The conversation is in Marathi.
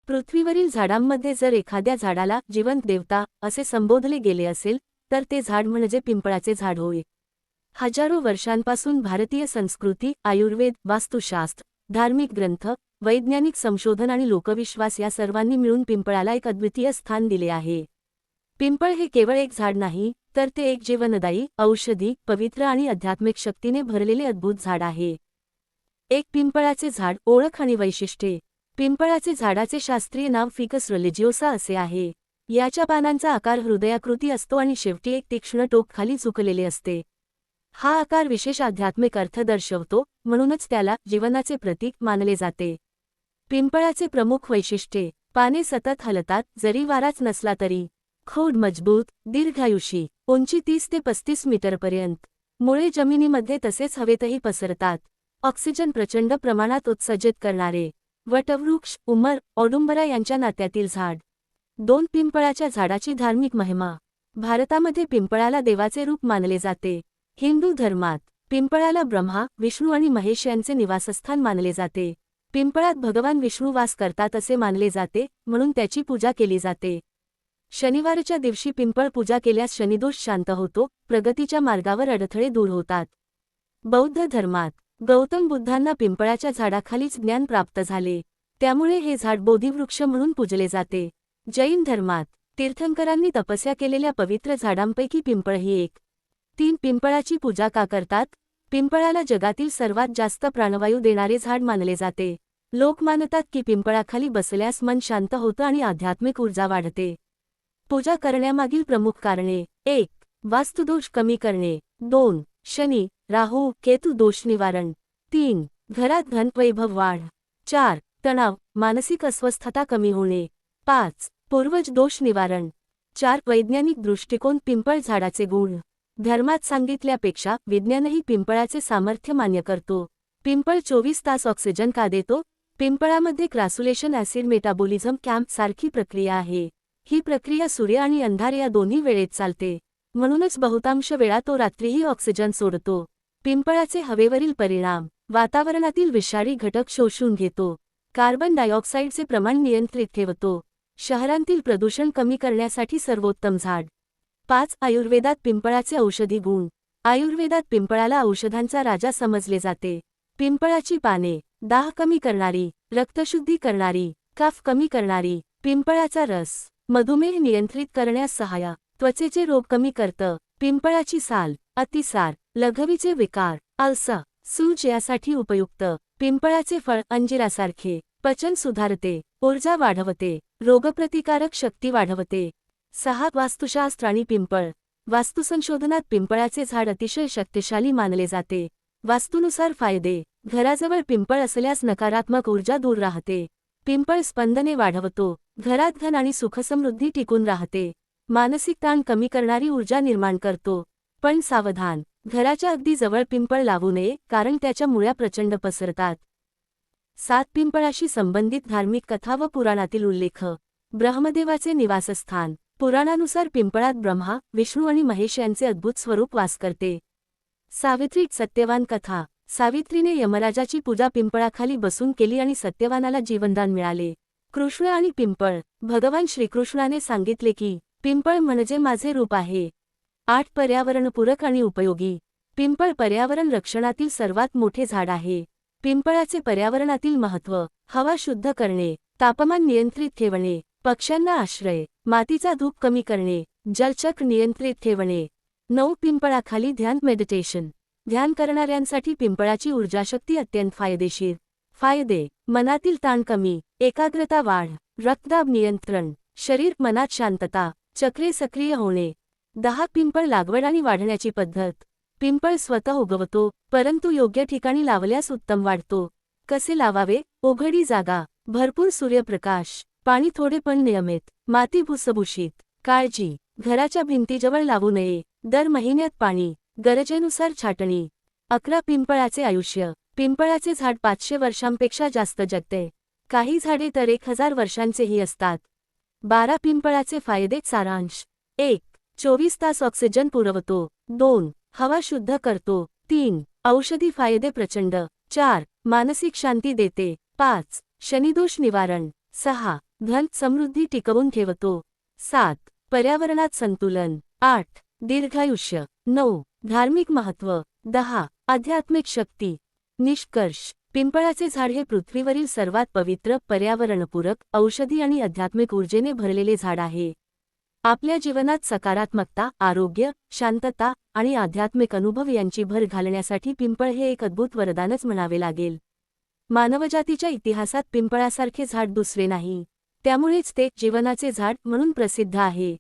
पृथ्वीवरील झाडांमध्ये जर एखाद्या झाडाला जिवंत देवता असे संबोधले गेले असेल तर ते झाड म्हणजे पिंपळाचे झाड होय. हजारो वर्षांपासून भारतीय संस्कृती, आयुर्वेद, वास्तुशास्त्र, धार्मिक ग्रंथ, वैज्ञानिक संशोधन आणि लोकविश्वास या सर्वांनी मिळून पिंपळाला एक अद्वितीय स्थान दिले आहे. पिंपळ हे केवळ एक झाड नाही, तर ते एक जीवनदायी, औषधी, पवित्र आणि आध्यात्मिक शक्तीने भरलेले अद्भुत झाड आहे. एक पिंपळाचे झाड, ओळख आणि वैशिष्ट्ये. पिंपळाचे झाडाचे शास्त्रीय नाव फिकस रिलिजिओसा असे आहे. याच्या पानांचा आकार हृदयाकृती असतो आणि शेवटी एक तीक्ष्ण टोक खाली झुकलेले असते. हा आकार विशेष आध्यात्मिक अर्थ दर्शवतो, म्हणूनच त्याला जीवनाचे प्रतीक मानले जाते. पिंपळाचे प्रमुख वैशिष्ट्ये. पाने सतत हलतात, जरी वाराच नसला तरी. खोड मजबूत, दीर्घायुषी, उंची 30 ते 35 मीटरपर्यंत. मुळे जमिनीमध्ये तसेच हवेतही पसरतात. ऑक्सिजन प्रचंड प्रमाणात उत्सर्जित करणारे. वटवृक्ष, उमर, औदुंबरा यांच्या नात्यातील झाड. 2 पिंपळाच्या झाडाची धार्मिक महिमा. भारतामध्ये पिंपळाला देवाचे रूप मानले जाते. हिंदू धर्मात पिंपळाला ब्रह्मा, विष्णू आणि महेश यांचे निवासस्थान मानले जाते. पिंपळात भगवान विष्णू वास करतात असे मानले जाते, म्हणून त्याची पूजा केली जाते. शनिवारच्या दिवशी पिंपळ पूजा केल्यास शनिदोष शांत होतो, प्रगतीच्या मार्गावर अडथळे दूर होतात. बौद्ध धर्मात गौतम बुद्धांना पिंपळाच्या झाडाखालीच ज्ञान प्राप्त झाले, त्यामुळे हे झाड बोधिवृक्ष म्हणून पूजले जाते. जैन धर्मात तीर्थंकरांनी तपस्या केलेल्या पवित्र झाडांपैकी पिंपळ ही एक. 3 पिंपळाची पूजा का करतात? पिंपळाला जगातील सर्वात जास्त प्राणवायू देणारे झाड मानले जाते. लोक मानतात की पिंपळाखाली बसल्यास मन शांत होतं आणि आध्यात्मिक ऊर्जा वाढते. पूजा करण्यामागील प्रमुख कारणे. 1. वास्तुदोष कमी करणे. 2. शनी, राहू, केतू दोष निवारण. 3. घरात धन वैभव वाढ. 4. तणाव, मानसिक अस्वस्थता कमी होणे. 5. पूर्वज दोष निवारण. 4. वैज्ञानिक दृष्टिकोन. पिंपळ झाडाचे गुण. धर्मात सांगितल्यापेक्षा विज्ञानही पिंपळाचे सामर्थ्य मान्य करतो. पिंपळ 24 तास ऑक्सिजन का देतो? पिंपळामध्ये क्रासुलेशन ॲसिड मेटाबोलिझम कॅम्प सारखी प्रक्रिया आहे. ही प्रक्रिया सूर्य आणि अंधार या दोन्ही वेळेत चालते, म्हणूनच बहुतांश वेळा तो रात्रीही ऑक्सिजन सोडतो. पिंपळाचे हवेवरील परिणाम. वातावरणातील विषारी घटक शोषून घेतो. कार्बन डायऑक्साईडचे प्रमाण नियंत्रित ठेवतो. शहरांतील प्रदूषण कमी करण्यासाठी सर्वोत्तम झाड. 5. आयुर्वेदात पिंपळाचे औषधी गुण. आयुर्वेदात पिंपळाला औषधांचा राजा समजले जाते. पिंपळाची पाने दाह कमी करणारी, रक्तशुद्धी करणारी, कफ कमी करणारी. पिंपळाचा रस मधुमेह नियंत्रित करण्यास सहाय्य, त्वचेचे रोग कमी करतं. पिंपळाची साल अतिसार, लघवीचे विकार, अल्सर, सूज यासाठी उपयुक्त. पिंपळाचे फळ अंजिरासारखे पचन सुधारते, ऊर्जा वाढवते, रोगप्रतिकारक शक्ती वाढवते. 6. वास्तुशास्त्र आणि पिंपळ. वास्तुसंशोधनात पिंपळाचे झाड अतिशय शक्तिशाली मानले जाते. वास्तुनुसार फायदे. घराजवळ पिंपळ असल्यास नकारात्मक ऊर्जा दूर राहते. पिंपळ स्पंदने वाढवतो. घरात धन आणि सुखसमृद्धी टिकून राहते. मानसिक ताण कमी करणारी ऊर्जा निर्माण करतो. पण सावधान, घराच्या अगदी जवळ पिंपळ लावू नये, कारण त्याच्या मुळ्या प्रचंड पसरतात. 7. पिंपळाशी संबंधित धार्मिक कथा व पुराणातील उल्लेख. ब्रह्मदेवाचे निवासस्थान. पुराणानुसार पिंपळात ब्रह्मा, विष्णू आणि महेश यांचे अद्भुत स्वरूप वास करते. सावित्री सत्यवान कथा. सावित्रीने यमराजाची पूजा पिंपळाखाली बसून केली आणि सत्यवानाला जीवनदान मिळाले. कृष्ण आणि पिंपळ. भगवान श्रीकृष्णाने सांगितले की पिंपळ म्हणजे माझे रूप आहे. 8. पर्यावरणपूरक आणि उपयोगी. पिंपळ पर्यावरण रक्षणातील सर्वात मोठे झाड आहे. पिंपळाचे पर्यावरणातील महत्त्व. हवा शुद्ध करणे, तापमान नियंत्रित ठेवणे, पक्ष्यांना आश्रय, मातीचा धूप कमी करणे, जलचक्र नियंत्रित ठेवणे. 9. पिंपळाखाली ध्यान मेडिटेशन. ध्यान करणाऱ्यांसाठी पिंपळाची ऊर्जाशक्ती अत्यंत फायदेशीर. फायदे. मनातील ताण कमी, एकाग्रता वाढ, रक्तदाब नियंत्रण, शरीर मनात शांतता, चक्रे सक्रिय होणे. 10. पिंपळ लागवड आणि वाढण्याची पद्धत. पिंपळ स्वतः उगवतो, परंतु योग्य ठिकाणी लावल्यास उत्तम वाढतो. कसे लावावे? उघडी जागा, भरपूर सूर्यप्रकाश, पाणी थोडे पण नियमित, माती भुसभुशीत. काळजी. घराच्या भिंतीजवळ लावू नये. दर महिन्यात पाणी, गरजेनुसार छाटणी. 11. पिंपळाचे आयुष्य. पिंपळाचे झाड 500 वर्षांपेक्षा जास्त जगते. काही झाडे तर 1000 वर्षांचेही असतात. 12. पिंपळाचे फायदे सारांश. 1. 24 तास ऑक्सिजन पुरवतो. 2. हवा शुद्ध करतो. 3. औषधी फायदे प्रचंड. 4. मानसिक शांती देते. 5. शनिदोष निवारण. 6. धन समृद्धी टिकवून ठेवतो. 7. पर्यावरणात संतुलन. 8. दीर्घायुष्य. 9. धार्मिक महत्त्व. 10. आध्यात्मिक शक्ती. निष्कर्ष. पिंपळाचे झाड हे पृथ्वीवरील सर्वात पवित्र, पर्यावरणपूरक, औषधी आणि आध्यात्मिक ऊर्जेने भरलेले झाड आहे. आपल्या जीवनात सकारात्मकता, आरोग्य, शांतता आणि आध्यात्मिक अनुभव यांची भर घालण्यासाठी पिंपळ हे एक अद्भुत वरदानच म्हणावे लागेल. मानवजातीच्या इतिहासात पिंपळासारखे झाड दुसरे नाही. त्यामुळेच ते जीवनाचे झाड म्हणून प्रसिद्ध आहे.